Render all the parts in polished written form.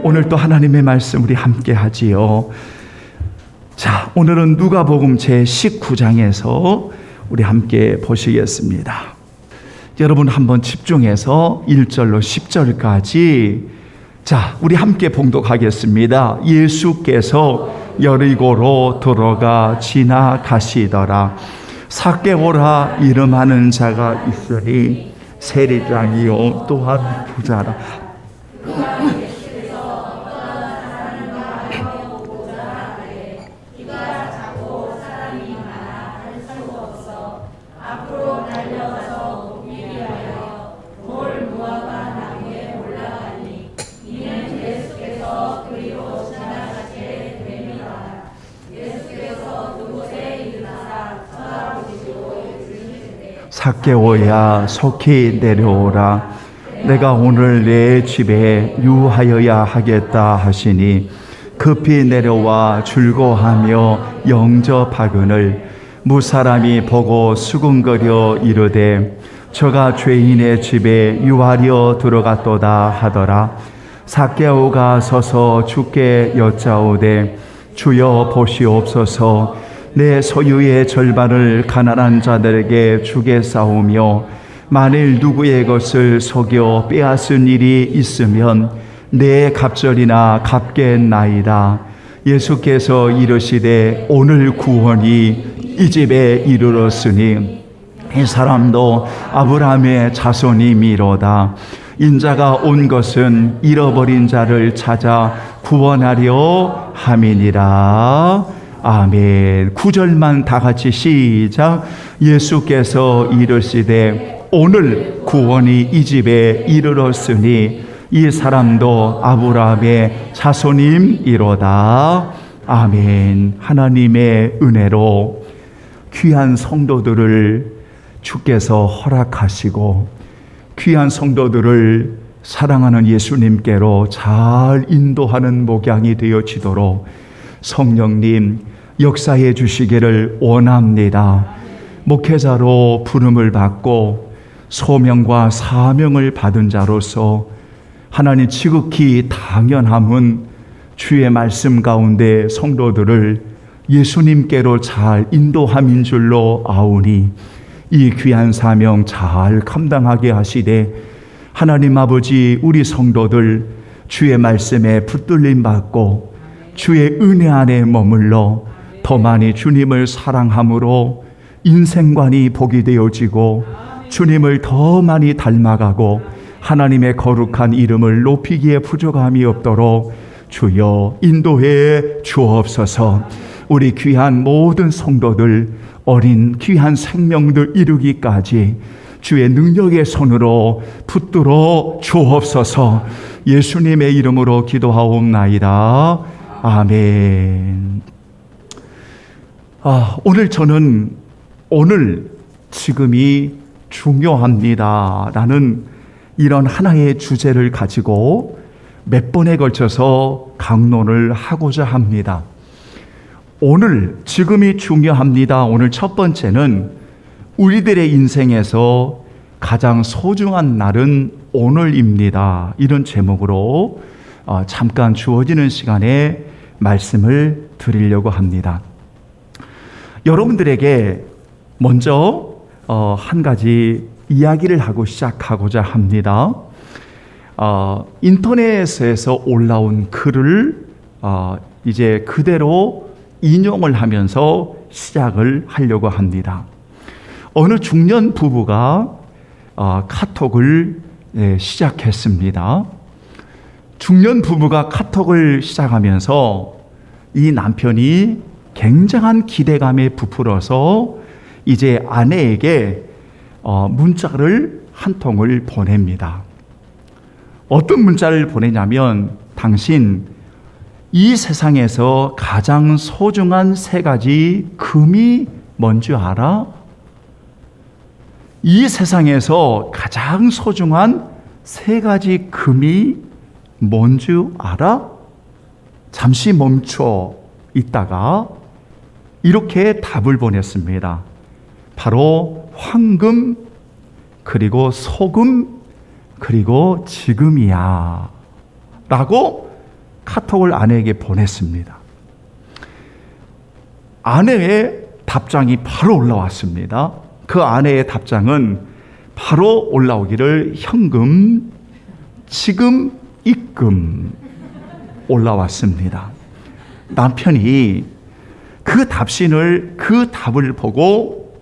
오늘 또 하나님의 말씀 우리 함께 하지요. 자, 오늘은 누가복음 제19장에서 우리 함께 보시겠습니다. 여러분 한번 집중해서 1절로 10절까지 자, 우리 함께 봉독하겠습니다. 예수께서 여리고로 들어가 지나가시더라. 삭개오라 이름하는 자가 있으니 세리장이요 또한 부자라. 삭개오야 속히 내려오라. 내가 오늘 내 집에 유하여야 하겠다 하시니 급히 내려와 즐거하며 영접하거늘 무사람이 보고 수군거려 이르되 저가 죄인의 집에 유하려 들어갔도다 하더라. 삭개오가 서서 주께 여짜오되 주여 보시옵소서. 내 소유의 절반을 가난한 자들에게 주겠사오며 만일 누구의 것을 속여 빼앗은 일이 있으면 내 갑절이나 갚겠나이다. 예수께서 이르시되 오늘 구원이 이 집에 이르렀으니 이 사람도 아브라함의 자손이미로다. 인자가 온 것은 잃어버린 자를 찾아 구원하려 함이니라. 아멘. 9절만 다 같이 시작. 예수께서 이르시되 오늘 구원이 이 집에 이르렀으니 이 사람도 아브라함의 자손임이로다. 아멘. 하나님의 은혜로 귀한 성도들을 주께서 허락하시고 귀한 성도들을 사랑하는 예수님께로 잘 인도하는 목양이 되어지도록 성령님 역사해 주시기를 원합니다. 목회자로 부름을 받고 소명과 사명을 받은 자로서 하나님 지극히 당연함은 주의 말씀 가운데 성도들을 예수님께로 잘 인도함인 줄로 아오니 이 귀한 사명 잘 감당하게 하시되 하나님 아버지 우리 성도들 주의 말씀에 붙들림 받고 주의 은혜 안에 머물러 더 많이 주님을 사랑함으로 인생관이 복이 되어지고 주님을 더 많이 닮아가고 하나님의 거룩한 이름을 높이기에 부족함이 없도록 주여 인도해 주옵소서. 우리 귀한 모든 성도들 어린 귀한 생명들 이루기까지 주의 능력의 손으로 붙들어 주옵소서. 예수님의 이름으로 기도하옵나이다. 아멘. 오늘 저는 오늘 지금이 중요합니다 라는 이런 하나의 주제를 가지고 몇 번에 걸쳐서 강론을 하고자 합니다. 오늘 지금이 중요합니다. 오늘 첫 번째는 우리들의 인생에서 가장 소중한 날은 오늘입니다. 이런 제목으로 잠깐 주어지는 시간에 말씀을 드리려고 합니다. 여러분들에게 먼저 한 가지 이야기를 하고 시작하고자 합니다. 인터넷에서 올라온 글을 이제 그대로 인용을 하면서 시작을 하려고 합니다. 어느 중년 부부가 카톡을 시작했습니다. 중년 부부가 카톡을 시작하면서 이 남편이 굉장한 기대감에 부풀어서 이제 아내에게 문자를 한 통을 보냅니다. 어떤 문자를 보내냐면 당신 이 세상에서 가장 소중한 세 가지 금이 뭔지 알아? 이 세상에서 가장 소중한 세 가지 금이 뭔지 알아? 잠시 멈춰 있다가 이렇게 답을 보냈습니다. 바로 황금, 그리고 소금, 그리고 지금이야 라고 카톡을 아내에게 보냈습니다. 아내의 답장이 바로 올라왔습니다. 그 아내의 답장은 바로 올라오기를 현금, 지금, 입금 올라왔습니다. 남편이 그 답을 보고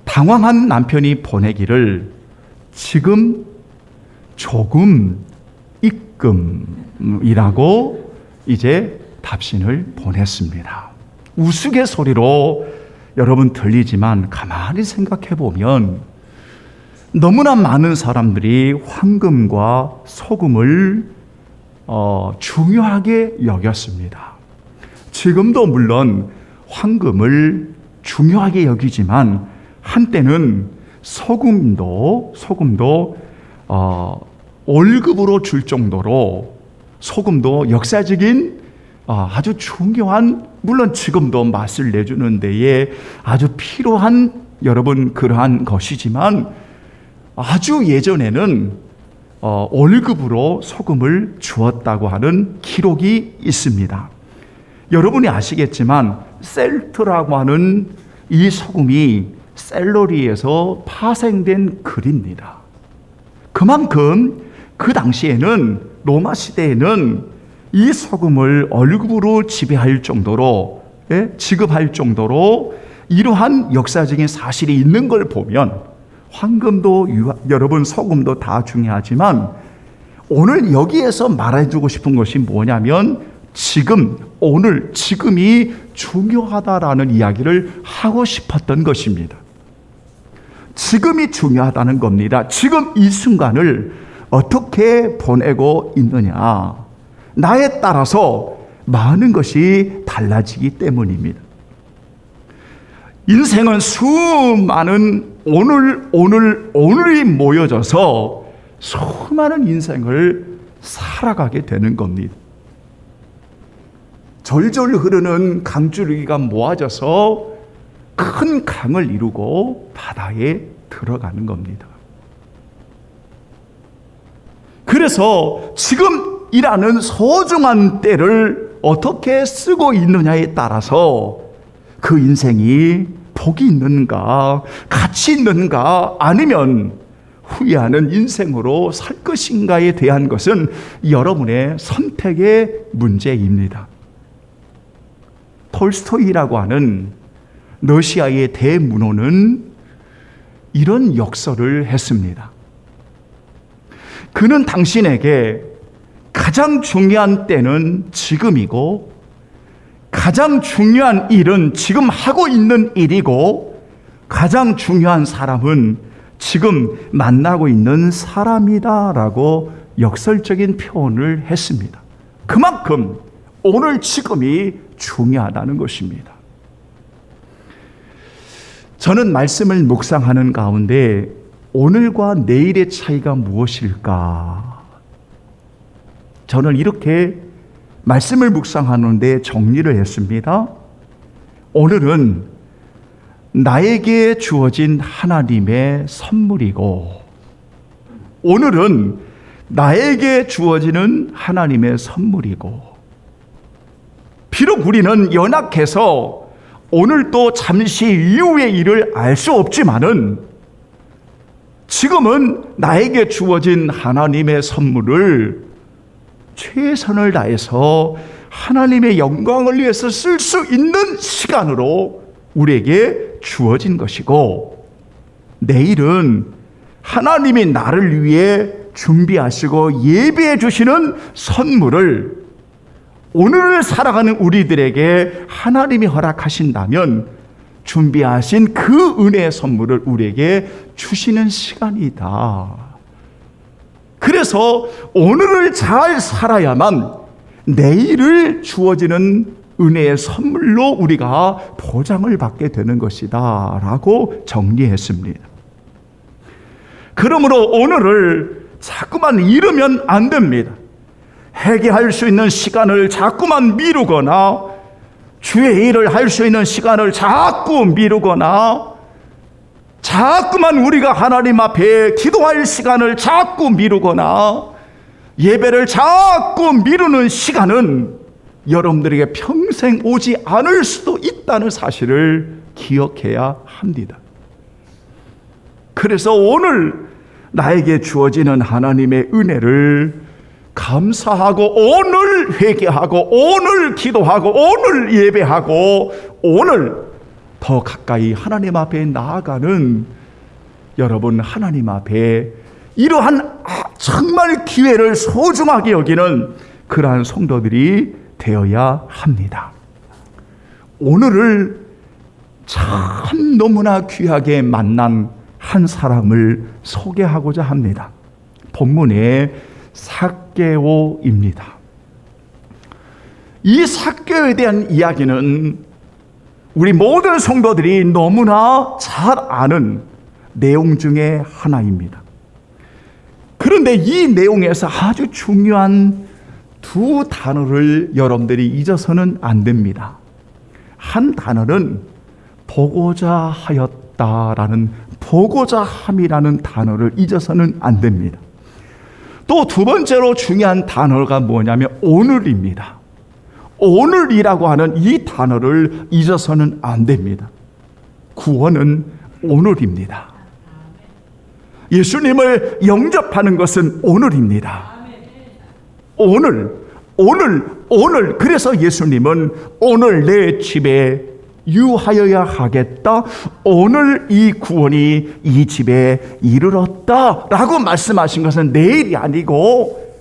당황한 남편이 보내기를 지금, 조금, 입금이라고 이제 답신을 보냈습니다. 우스갯소리로 여러분 들리지만 가만히 생각해 보면 너무나 많은 사람들이 황금과 소금을 중요하게 여겼습니다. 지금도 물론 황금을 중요하게 여기지만 한때는 소금도 월급으로 줄 정도로 소금도 역사적인 아주 중요한, 물론 지금도 맛을 내주는 데에 아주 필요한 여러분 그러한 것이지만 아주 예전에는 월급으로 소금을 주었다고 하는 기록이 있습니다. 여러분이 아시겠지만 셀트라고 하는 이 소금이 샐러리에서 파생된 글입니다. 그만큼 그 당시에는, 로마 시대에는 이 소금을 월급으로 지급할 정도로 이러한 역사적인 사실이 있는 걸 보면 황금도 여러분 소금도 다 중요하지만 오늘 여기에서 말해주고 싶은 것이 뭐냐면 지금이 중요하다라는 이야기를 하고 싶었던 것입니다. 지금이 중요하다는 겁니다. 지금 이 순간을 어떻게 보내고 있느냐, 나에 따라서 많은 것이 달라지기 때문입니다. 인생은 수많은 오늘이 모여져서 수많은 인생을 살아가게 되는 겁니다. 절절 흐르는 강줄기가 모아져서 큰 강을 이루고 바다에 들어가는 겁니다. 그래서 지금이라는 소중한 때를 어떻게 쓰고 있느냐에 따라서 그 인생이 복이 있는가, 가치 있는가, 아니면 후회하는 인생으로 살 것인가에 대한 것은 여러분의 선택의 문제입니다. 톨스토이라고 하는 러시아의 대문호는 이런 역설을 했습니다. 그는 당신에게 가장 중요한 때는 지금이고 가장 중요한 일은 지금 하고 있는 일이고 가장 중요한 사람은 지금 만나고 있는 사람이다라고 역설적인 표현을 했습니다. 그만큼 오늘 지금이 중요하다는 것입니다. 저는 말씀을 묵상하는 가운데 오늘과 내일의 차이가 무엇일까? 저는 이렇게 말씀을 묵상하는데 정리를 했습니다. 오늘은 나에게 주어진 하나님의 선물이고, 오늘은 나에게 주어지는 하나님의 선물이고, 비록 우리는 연약해서 오늘도 잠시 이후의 일을 알 수 없지만은 지금은 나에게 주어진 하나님의 선물을 최선을 다해서 하나님의 영광을 위해서 쓸 수 있는 시간으로 우리에게 주어진 것이고, 내일은 하나님이 나를 위해 준비하시고 예비해 주시는 선물을 오늘을 살아가는 우리들에게 하나님이 허락하신다면 준비하신 그 은혜의 선물을 우리에게 주시는 시간이다. 그래서 오늘을 잘 살아야만 내일을 주어지는 은혜의 선물로 우리가 보장을 받게 되는 것이다 라고 정리했습니다. 그러므로 오늘을 자꾸만 이르면 안 됩니다. 회개할 수 있는 시간을 자꾸만 미루거나 주의 일을 할 수 있는 시간을 자꾸 미루거나 자꾸만 우리가 하나님 앞에 기도할 시간을 자꾸 미루거나 예배를 자꾸 미루는 시간은 여러분들에게 평생 오지 않을 수도 있다는 사실을 기억해야 합니다. 그래서 오늘 나에게 주어지는 하나님의 은혜를 감사하고 오늘 회개하고 오늘 기도하고 오늘 예배하고 오늘 더 가까이 하나님 앞에 나아가는 여러분, 하나님 앞에 이러한 정말 기회를 소중하게 여기는 그러한 성도들이 되어야 합니다. 오늘을 참 너무나 귀하게 만난 한 사람을 소개하고자 합니다. 본문에 삭개오입니다. 이 삭개오에 대한 이야기는 우리 모든 성도들이 너무나 잘 아는 내용 중에 하나입니다. 그런데 이 내용에서 아주 중요한 두 단어를 여러분들이 잊어서는 안 됩니다. 한 단어는 보고자 하였다라는 보고자 함이라는 단어를 잊어서는 안 됩니다. 또 두 번째로 중요한 단어가 뭐냐면 오늘입니다. 오늘이라고 하는 이 단어를 잊어서는 안 됩니다. 구원은 오늘입니다. 예수님을 영접하는 것은 오늘입니다. 오늘. 그래서 예수님은 오늘 내 집에 유하여야 하겠다. 오늘 이 구원이 이 집에 이르렀다 라고 말씀하신 것은 내일이 아니고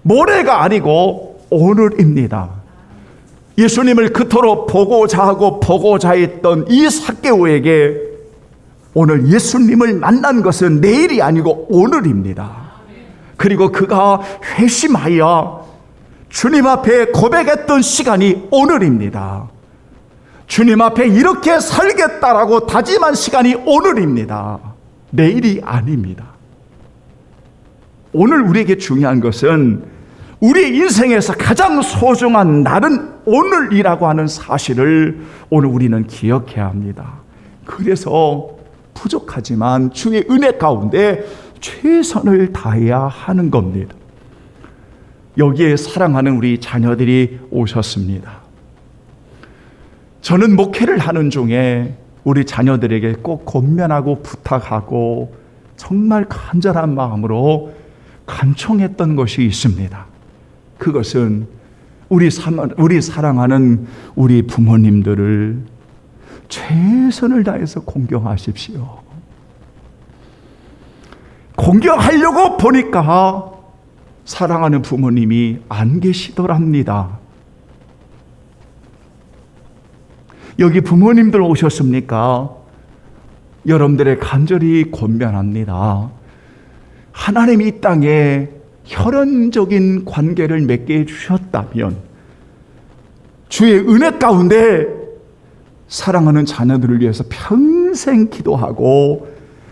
모레가 아니고 오늘입니다. 예수님을 그토록 보고자 하고 보고자 했던 이 삭개오에게 오늘 예수님을 만난 것은 내일이 아니고 오늘입니다. 그리고 그가 회심하여 주님 앞에 고백했던 시간이 오늘입니다. 주님 앞에 이렇게 살겠다라고 다짐한 시간이 오늘입니다. 내일이 아닙니다. 오늘 우리에게 중요한 것은 우리 인생에서 가장 소중한 날은 오늘이라고 하는 사실을 오늘 우리는 기억해야 합니다. 그래서 부족하지만 주의 은혜 가운데 최선을 다해야 하는 겁니다. 여기에 사랑하는 우리 자녀들이 오셨습니다. 저는 목회를 하는 중에 우리 자녀들에게 꼭 권면하고 부탁하고 정말 간절한 마음으로 간청했던 것이 있습니다. 그것은 우리 사랑하는 우리 부모님들을 최선을 다해서 공경하십시오. 공경하려고 보니까 사랑하는 부모님이 안 계시더랍니다. 여기 부모님들 오셨습니까? 여러분들의 간절히 권면합니다. 하나님이 이 땅에 혈연적인 관계를 맺게 해주셨다면 주의 은혜 가운데 사랑하는 자녀들을 위해서 평생 기도하고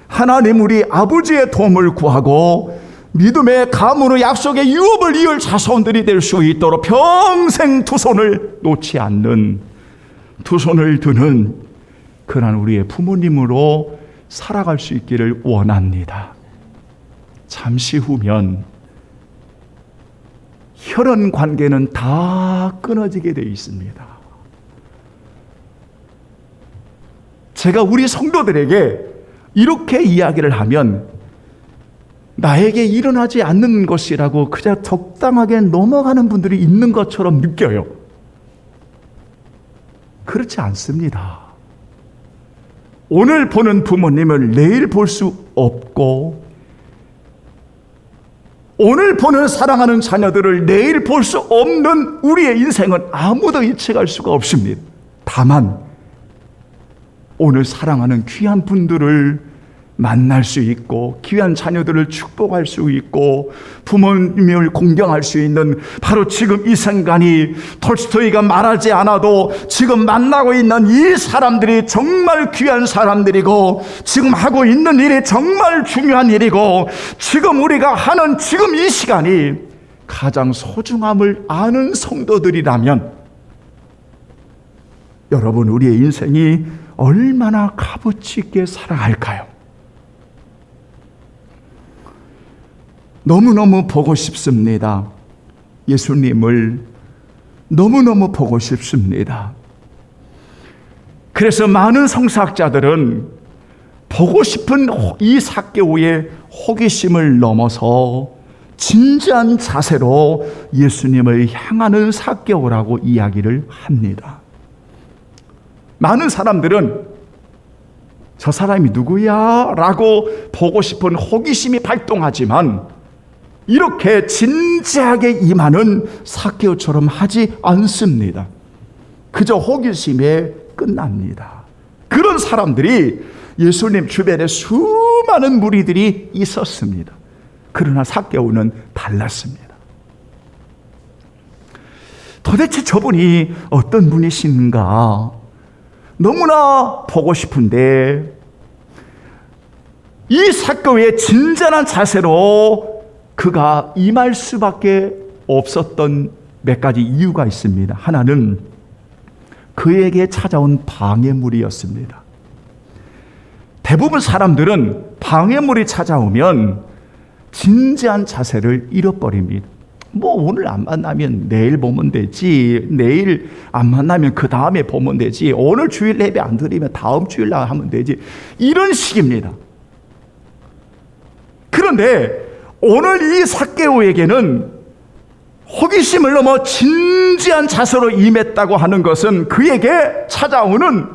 하나님 우리 아버지의 도움을 구하고 믿음의 가문의 약속의 유업을 이을 자손들이 될 수 있도록 평생 두 손을 놓지 않는, 두 손을 드는 그런 우리의 부모님으로 살아갈 수 있기를 원합니다. 잠시 후면 혈연 관계는 다 끊어지게 되어 있습니다. 제가 우리 성도들에게 이렇게 이야기를 하면 나에게 일어나지 않는 것이라고 그냥 적당하게 넘어가는 분들이 있는 것처럼 느껴요. 그렇지 않습니다. 오늘 보는 부모님을 내일 볼 수 없고, 오늘 보는 사랑하는 자녀들을 내일 볼 수 없는 우리의 인생은 아무도 예측할 수가 없습니다. 다만 오늘 사랑하는 귀한 분들을 만날 수 있고 귀한 자녀들을 축복할 수 있고 부모님을 공경할 수 있는 바로 지금 이 순간이 톨스토이가 말하지 않아도 지금 만나고 있는 이 사람들이 정말 귀한 사람들이고 지금 하고 있는 일이 정말 중요한 일이고 지금 우리가 하는 지금 이 시간이 가장 소중함을 아는 성도들이라면 여러분, 우리의 인생이 얼마나 값어치 있게 살아갈까요? 너무너무 보고 싶습니다. 예수님을 너무너무 보고 싶습니다. 그래서 많은 성사학자들은 보고 싶은 이 삭개오의 호기심을 넘어서 진지한 자세로 예수님을 향하는 삭개오라고 이야기를 합니다. 많은 사람들은 저 사람이 누구야? 라고 보고 싶은 호기심이 발동하지만 이렇게 진지하게 임하는 삭개오처럼 하지 않습니다. 그저 호기심에 끝납니다. 그런 사람들이 예수님 주변에 수많은 무리들이 있었습니다. 그러나 삭개오는 달랐습니다. 도대체 저분이 어떤 분이신가 너무나 보고 싶은데 이 삭개오의 진전한 자세로 그가 임할 수밖에 없었던 몇 가지 이유가 있습니다. 하나는 그에게 찾아온 방해물이었습니다. 대부분 사람들은 방해물이 찾아오면 진지한 자세를 잃어버립니다. 뭐 오늘 안 만나면 내일 보면 되지, 내일 안 만나면 그 다음에 보면 되지, 오늘 주일 예배 안 드리면 다음 주일날 하면 되지, 이런 식입니다. 그런데 오늘 이 삭개오에게는 호기심을 넘어 진지한 자세로 임했다고 하는 것은 그에게 찾아오는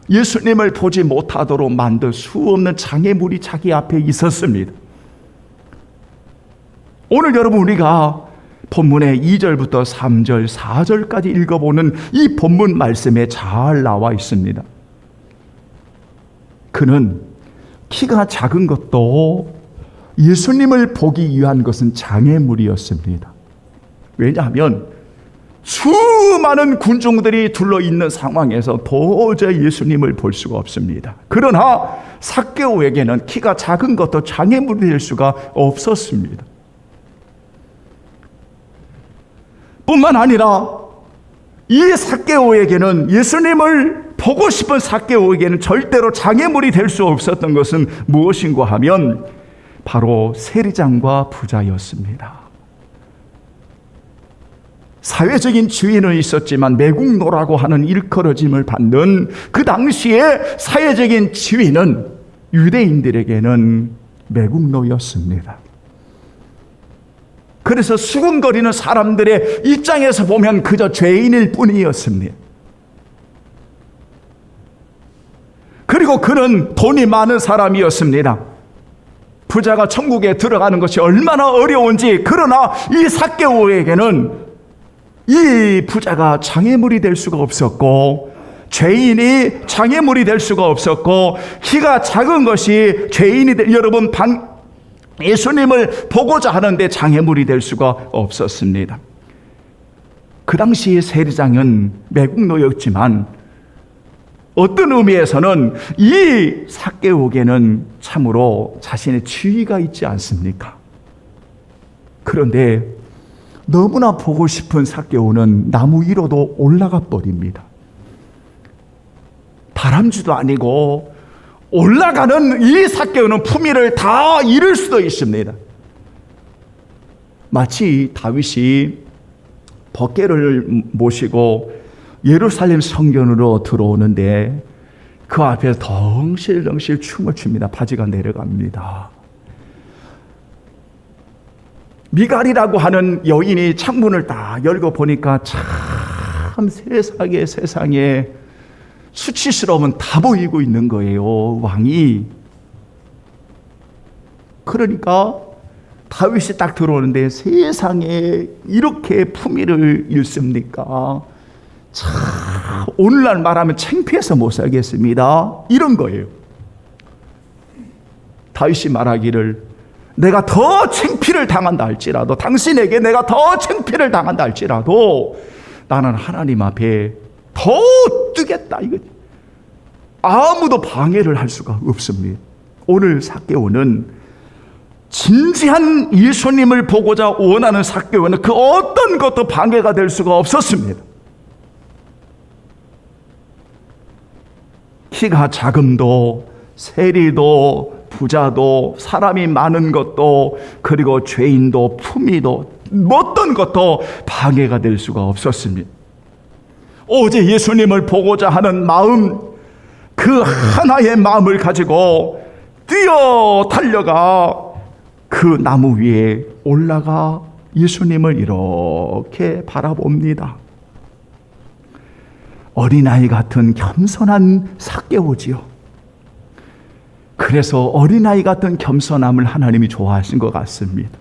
예수님을 보지 못하도록 만들 수 없는 장애물이 자기 앞에 있었습니다. 오늘 여러분 우리가 본문의 2절부터 3절, 4절까지 읽어보는 이 본문 말씀에 잘 나와 있습니다. 그는 키가 작은 것도 예수님을 보기 위한 것은 장애물이었습니다. 왜냐하면 수많은 군중들이 둘러있는 상황에서 도저히 예수님을 볼 수가 없습니다. 그러나 삭개오에게는 키가 작은 것도 장애물이 될 수가 없었습니다. 뿐만 아니라 이 삭개오에게는, 예수님을 보고 싶은 삭개오에게는 절대로 장애물이 될 수 없었던 것은 무엇인가 하면 바로 세리장과 부자였습니다. 사회적인 지위는 있었지만 매국노라고 하는 일컬어짐을 받는 그 당시의 사회적인 지위는 유대인들에게는 매국노였습니다. 그래서 수군거리는 사람들의 입장에서 보면 그저 죄인일 뿐이었습니다. 그리고 그는 돈이 많은 사람이었습니다. 부자가 천국에 들어가는 것이 얼마나 어려운지, 그러나 이 삭개오에게는 이 부자가 장애물이 될 수가 없었고, 죄인이 장애물이 될 수가 없었고, 키가 작은 것이 죄인이 여러분 예수님을 보고자 하는데 장애물이 될 수가 없었습니다. 그 당시의 세리장은 매국노였지만 어떤 의미에서는 이 삭개오에게는 참으로 자신의 지위가 있지 않습니까? 그런데 너무나 보고 싶은 삭개오는 나무 위로도 올라가 버립니다. 다람쥐도 아니고 올라가는 이 삭개오는 품위를 다 잃을 수도 있습니다. 마치 다윗이 벗개를 모시고 예루살렘 성전으로 들어오는데 그 앞에서 덩실덩실 춤을 춥니다. 바지가 내려갑니다. 미갈이라고 하는 여인이 창문을 딱 열고 보니까 참 세상에 수치스러움은 다 보이고 있는 거예요, 왕이. 그러니까 다윗이 딱 들어오는데 세상에 이렇게 품위를 잃습니까? 참 오늘날 말하면 창피해서 못 살겠습니다, 이런 거예요. 다윗이 말하기를, 내가 더 창피를 당한다 할지라도, 당신에게 내가 더 창피를 당한다 할지라도 나는 하나님 앞에 더 뜨겠다, 이거지. 아무도 방해를 할 수가 없습니다. 오늘 삭개오는 진지한 예수님을 보고자 원하는 삭개오는 그 어떤 것도 방해가 될 수가 없었습니다. 키가 작음도 세리도 부자도 사람이 많은 것도 그리고 죄인도 품위도 어떤 것도 방해가 될 수가 없었습니다. 오직 예수님을 보고자 하는 마음, 그 하나의 마음을 가지고 뛰어 달려가 그 나무 위에 올라가 예수님을 이렇게 바라봅니다. 어린아이 같은 겸손한 삭개오지요. 그래서 어린아이 같은 겸손함을 하나님이 좋아하신 것 같습니다.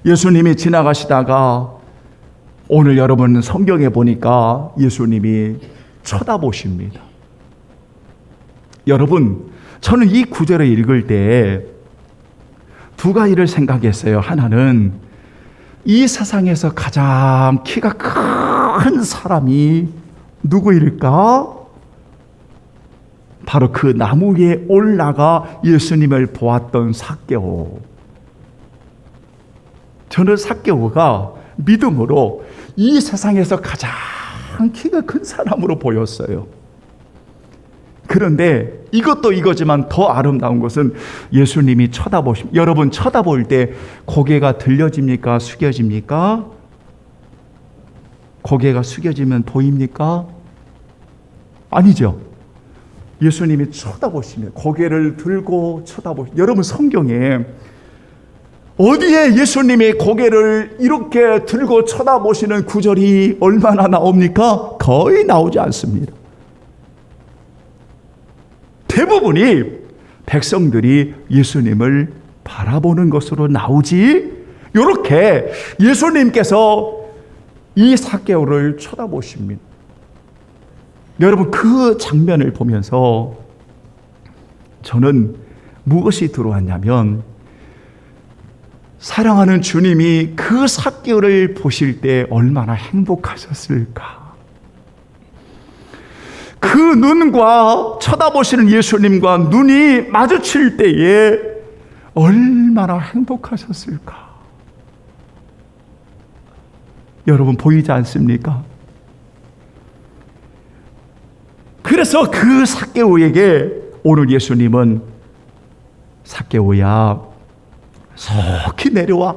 예수님이 지나가시다가 오늘 여러분 성경에 보니까 예수님이 쳐다보십니다. 여러분, 저는 이 구절을 읽을 때 두 가지를 생각했어요. 하나는 이 세상에서 가장 키가 큰 사람이 누구일까? 바로 그 나무 위에 올라가 예수님을 보았던 삭개오. 저는 삭개오가 믿음으로 이 세상에서 가장 키가 큰 사람으로 보였어요. 그런데 이것도 이거지만 더 아름다운 것은 예수님이 쳐다보십니다. 여러분, 쳐다볼 때 고개가 들려집니까? 숙여집니까? 고개가 숙여지면 보입니까? 아니죠. 예수님이 쳐다보시면 고개를 들고 여러분, 성경에 어디에 예수님이 고개를 이렇게 들고 쳐다보시는 구절이 얼마나 나옵니까? 거의 나오지 않습니다. 대부분이 백성들이 예수님을 바라보는 것으로 나오지, 이렇게 예수님께서 이 삭개오를 쳐다보십니다. 여러분, 그 장면을 보면서 저는 무엇이 들어왔냐면, 사랑하는 주님이 그 삭개오를 보실 때 얼마나 행복하셨을까. 그 눈과 쳐다보시는 예수님과 눈이 마주칠 때에 얼마나 행복하셨을까. 여러분, 보이지 않습니까? 그래서 그 삭개오에게 오늘 예수님은 삭개오야, 속히 내려와.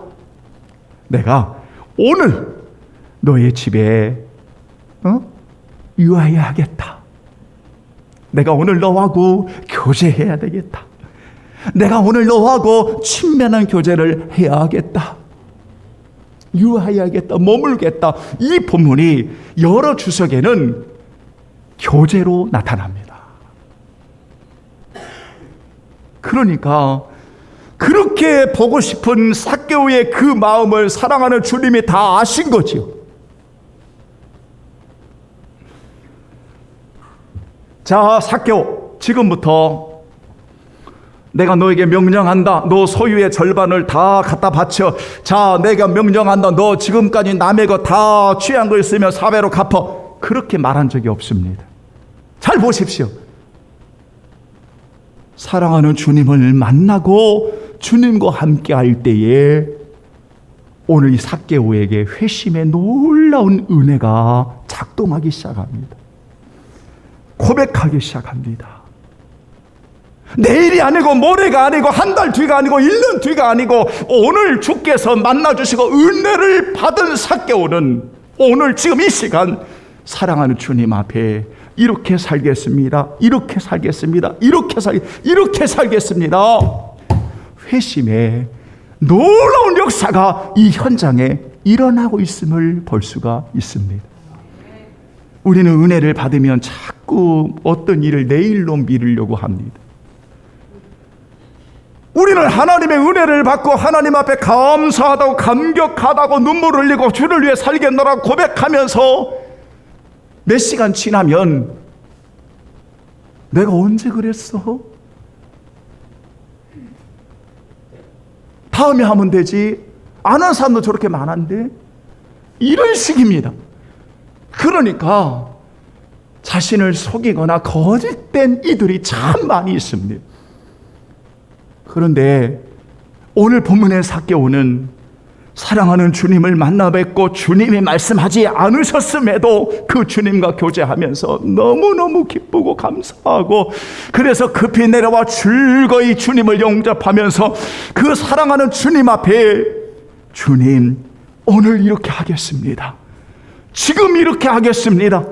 내가 오늘 너의 집에 유하여 하겠다. 내가 오늘 너하고 교제해야 되겠다. 내가 오늘 너하고 친밀한 교제를 해야 하겠다. 유하여야겠다. 머물겠다. 이 본문이 여러 주석에는 교제로 나타납니다. 그러니까 그렇게 보고 싶은 삭개오의 그 마음을 사랑하는 주님이 다 아신 거지요. 자, 삭개오, 지금부터 내가 너에게 명령한다. 너 소유의 절반을 다 갖다 바쳐. 자, 내가 명령한다. 너 지금까지 남의 거 다 취한 거 있으면 4배로 갚어. 그렇게 말한 적이 없습니다. 잘 보십시오. 사랑하는 주님을 만나고 주님과 함께 할 때에 오늘 이 삭개오에게 회심의 놀라운 은혜가 작동하기 시작합니다. 고백하기 시작합니다. 내일이 아니고 모레가 아니고 한 달 뒤가 아니고 1년 뒤가 아니고 오늘 주께서 만나주시고 은혜를 받은 삭개오는 오늘 지금 이 시간 사랑하는 주님 앞에 이렇게 살겠습니다. 이렇게 살겠습니다. 이렇게 살겠습니다. 회심의 놀라운 역사가 이 현장에 일어나고 있음을 볼 수가 있습니다. 우리는 은혜를 받으면 자꾸 어떤 일을 내일로 미루려고 합니다. 우리는 하나님의 은혜를 받고 하나님 앞에 감사하다고 감격하다고 눈물을 흘리고 주를 위해 살겠노라고 고백하면서 몇 시간 지나면 내가 언제 그랬어? 다음에 하면 되지. 안 하는 사람도 저렇게 많은데 이런 식입니다. 그러니까 자신을 속이거나 거짓된 이들이 참 많이 있습니다. 그런데 오늘 본문의 삭개오는 사랑하는 주님을 만나 뵙고 주님이 말씀하지 않으셨음에도 그 주님과 교제하면서 너무너무 기쁘고 감사하고, 그래서 급히 내려와 즐거이 주님을 영접하면서 그 사랑하는 주님 앞에, 주님 오늘 이렇게 하겠습니다, 지금 이렇게 하겠습니다,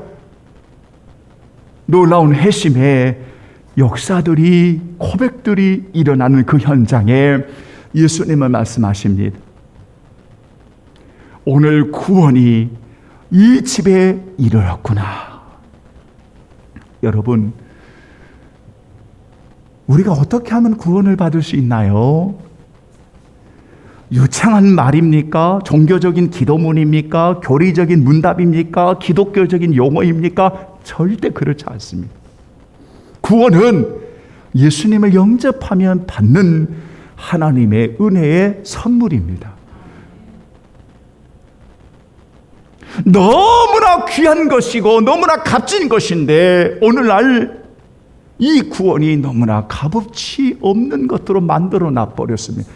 놀라운 회심의 역사들이, 고백들이 일어나는 그 현장에 예수님은 말씀하십니다. 오늘 구원이 이 집에 이르렀구나. 여러분, 우리가 어떻게 하면 구원을 받을 수 있나요? 유창한 말입니까? 종교적인 기도문입니까? 교리적인 문답입니까? 기독교적인 용어입니까? 절대 그렇지 않습니다. 구원은 예수님을 영접하면 받는 하나님의 은혜의 선물입니다. 너무나 귀한 것이고 너무나 값진 것인데, 오늘날 이 구원이 너무나 값어치 없는 것으로 만들어 놔버렸습니다.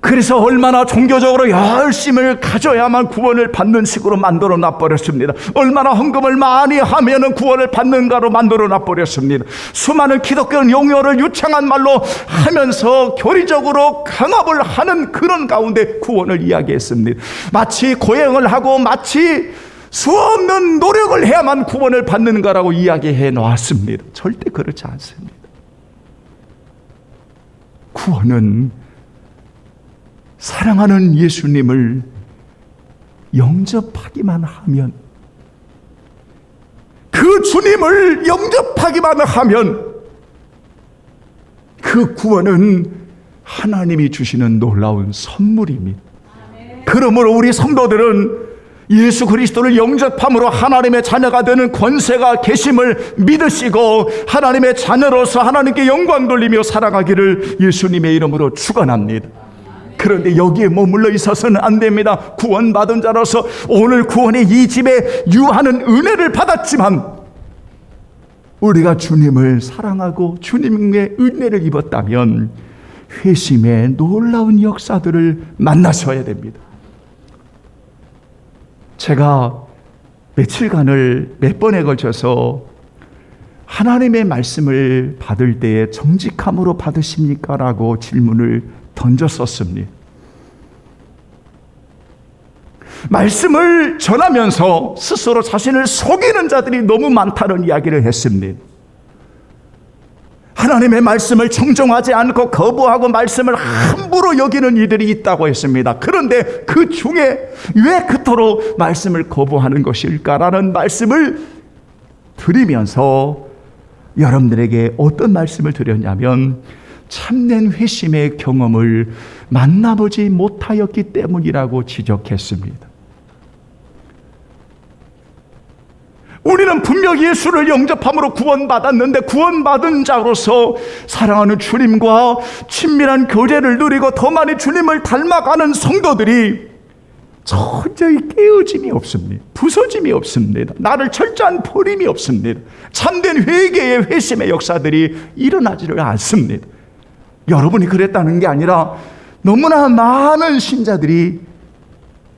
그래서 얼마나 종교적으로 열심을 가져야만 구원을 받는 식으로 만들어 놔버렸습니다. 얼마나 헌금을 많이 하면 구원을 받는가로 만들어 놔버렸습니다. 수많은 기독교 용어를 유창한 말로 하면서 교리적으로 강압을 하는 그런 가운데 구원을 이야기했습니다. 마치 고행을 하고 마치 수없는 노력을 해야만 구원을 받는가라고 이야기해 놓았습니다. 절대 그렇지 않습니다. 구원은 사랑하는 예수님을 영접하기만 하면, 그 주님을 영접하기만 하면 그 구원은 하나님이 주시는 놀라운 선물입니다. 그러므로 우리 성도들은 예수 그리스도를 영접함으로 하나님의 자녀가 되는 권세가 계심을 믿으시고 하나님의 자녀로서 하나님께 영광 돌리며 살아가기를 예수님의 이름으로 축원합니다. 그런데 여기에 머물러 있어서는 안 됩니다. 구원받은 자로서 오늘 구원이 이 집에 유하는 은혜를 받았지만, 우리가 주님을 사랑하고 주님의 은혜를 입었다면 회심의 놀라운 역사들을 만나셔야 됩니다. 제가 며칠간을 몇 번에 걸쳐서 하나님의 말씀을 받을 때에 정직함으로 받으십니까? 라고 질문을 던졌었습니다. 말씀을 전하면서 스스로 자신을 속이는 자들이 너무 많다는 이야기를 했습니다. 하나님의 말씀을 청정하지 않고 거부하고 말씀을 함부로 여기는 이들이 있다고 했습니다. 그런데 그 중에 왜 그토록 말씀을 거부하는 것일까라는 말씀을 드리면서 여러분들에게 어떤 말씀을 드렸냐면, 참된 회심의 경험을 만나보지 못하였기 때문이라고 지적했습니다. 우리는 분명 예수를 영접함으로 구원받았는데, 구원받은 자로서 사랑하는 주님과 친밀한 교제를 누리고 더 많이 주님을 닮아가는 성도들이 도저히 깨어짐이 없습니다. 부서짐이 없습니다. 나를 철저한 버림이 없습니다. 참된 회개의 회심의 역사들이 일어나지를 않습니다. 여러분이 그랬다는 게 아니라 너무나 많은 신자들이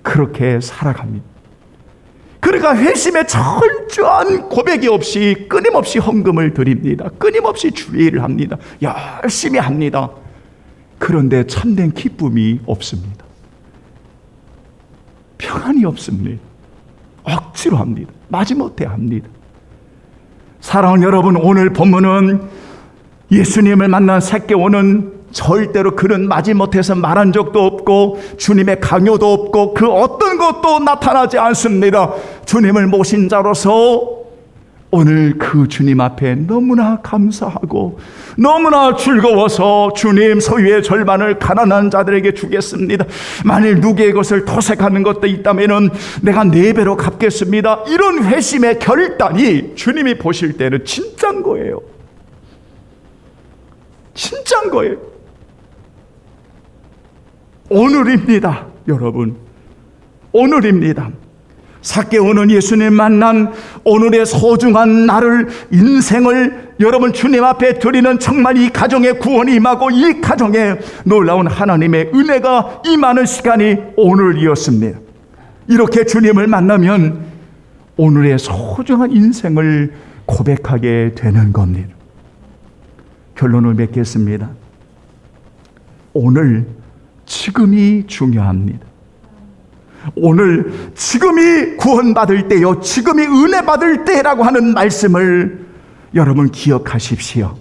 그렇게 살아갑니다. 그러니까 회심의 철저한 고백이 없이 끊임없이 헌금을 드립니다. 끊임없이 주의를 합니다. 열심히 합니다. 그런데 참된 기쁨이 없습니다. 평안이 없습니다. 억지로 합니다. 마지못해 합니다. 사랑하는 여러분, 오늘 본문은 예수님을 만난 삭개오는 절대로 그는 마지못해서 말한 적도 없고 주님의 강요도 없고 그 어떤 것도 나타나지 않습니다. 주님을 모신 자로서 오늘 그 주님 앞에 너무나 감사하고 너무나 즐거워서, 주님 소유의 절반을 가난한 자들에게 주겠습니다. 만일 누구의 것을 토색하는 것도 있다면 내가 4배로 갚겠습니다. 이런 회심의 결단이 주님이 보실 때는 진짜인 거예요. 진짜인 거예요. 오늘입니다, 여러분. 오늘입니다. 삭개오는 예수님 만난 오늘의 소중한 날을, 인생을 여러분 주님 앞에 드리는 정말 이 가정의 구원이 임하고 이 가정에 놀라운 하나님의 은혜가 임하는 시간이 오늘이었습니다. 이렇게 주님을 만나면 오늘의 소중한 인생을 고백하게 되는 겁니다. 결론을 맺겠습니다. 오늘 지금이 중요합니다. 오늘 지금이 구원받을 때요, 지금이 은혜 받을 때라고 하는 말씀을 여러분 기억하십시오.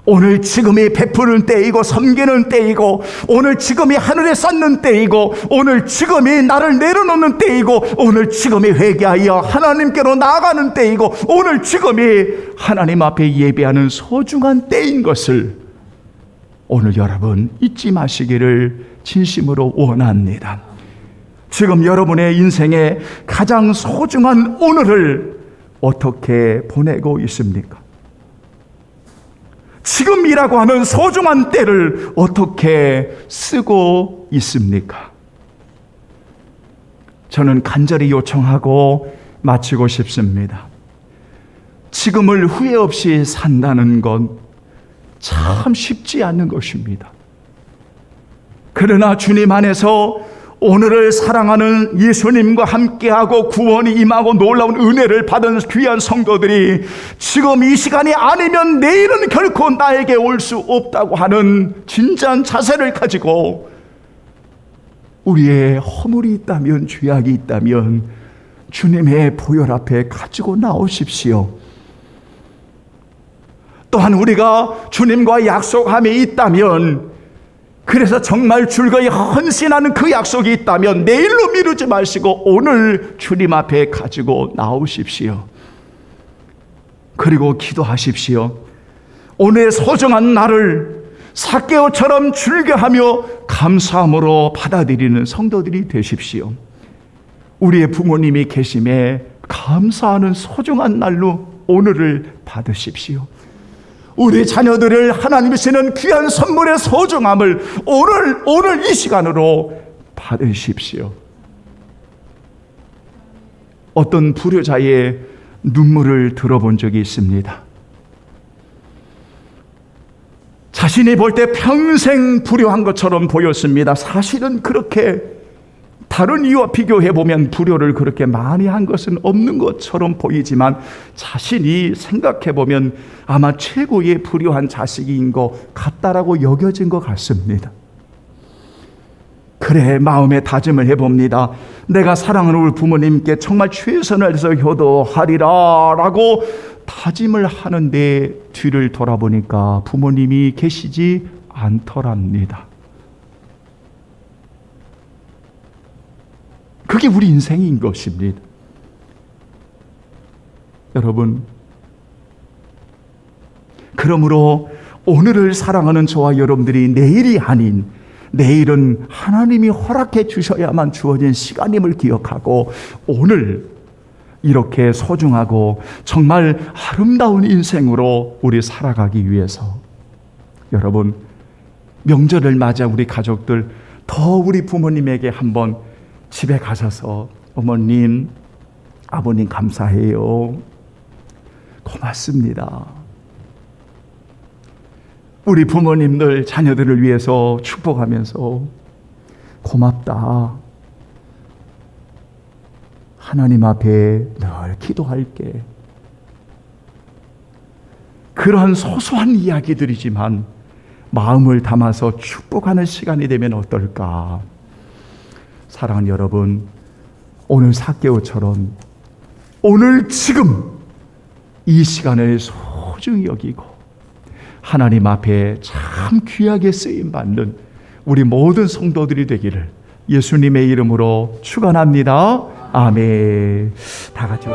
오늘 지금이 베푸는 때이고 섬기는 때이고, 오늘 지금이 하늘에 쌓는 때이고, 오늘 지금이 나를 내려놓는 때이고, 오늘 지금이 회개하여 하나님께로 나아가는 때이고, 오늘 지금이 하나님 앞에 예배하는 소중한 때인 것을 오늘 여러분 잊지 마시기를 진심으로 원합니다. 지금 여러분의 인생에 가장 소중한 오늘을 어떻게 보내고 있습니까? 지금이라고 하는 소중한 때를 어떻게 쓰고 있습니까? 저는 간절히 요청하고 마치고 싶습니다. 지금을 후회 없이 산다는 건 참 쉽지 않은 것입니다. 그러나 주님 안에서 오늘을 사랑하는 예수님과 함께하고 구원이 임하고 놀라운 은혜를 받은 귀한 성도들이 지금 이 시간이 아니면 내일은 결코 나에게 올 수 없다고 하는 진지한 자세를 가지고 우리의 허물이 있다면, 죄악이 있다면 주님의 보혈 앞에 가지고 나오십시오. 또한 우리가 주님과 약속함이 있다면, 그래서 정말 즐거이 헌신하는 그 약속이 있다면 내일로 미루지 마시고 오늘 주님 앞에 가지고 나오십시오. 그리고 기도하십시오. 오늘의 소중한 날을 삭개오처럼 즐겨하며 감사함으로 받아들이는 성도들이 되십시오. 우리의 부모님이 계심에 감사하는 소중한 날로 오늘을 받으십시오. 우리 자녀들을 하나님이 주시는 귀한 선물의 소중함을 오늘 이 시간으로 받으십시오. 어떤 불효자의 눈물을 들어본 적이 있습니다. 자신이 볼 때 평생 불효한 것처럼 보였습니다. 사실은 그렇게 다른 이와 비교해보면 불효를 그렇게 많이 한 것은 없는 것처럼 보이지만 자신이 생각해보면 아마 최고의 불효한 자식인 것 같다라고 여겨진 것 같습니다. 그래, 마음에 다짐을 해봅니다. 내가 사랑하는 우리 부모님께 정말 최선을 다해서 효도하리라 라고 다짐을 하는데 뒤를 돌아보니까 부모님이 계시지 않더랍니다. 그게 우리 인생인 것입니다. 여러분, 그러므로 오늘을 사랑하는 저와 여러분들이 내일이 아닌, 내일은 하나님이 허락해 주셔야만 주어진 시간임을 기억하고 오늘 이렇게 소중하고 정말 아름다운 인생으로 우리 살아가기 위해서 여러분, 명절을 맞아 우리 가족들 더 우리 부모님에게 한번 집에 가셔서 어머님, 아버님 감사해요. 고맙습니다. 우리 부모님들 자녀들을 위해서 축복하면서 고맙다. 하나님 앞에 늘 기도할게. 그런 소소한 이야기들이지만 마음을 담아서 축복하는 시간이 되면 어떨까? 사랑하는 여러분, 오늘 삭개오처럼 오늘 지금 이 시간을 소중히 여기고 하나님 앞에 참 귀하게 쓰임받는 우리 모든 성도들이 되기를 예수님의 이름으로 축원합니다. 아멘. 다 같이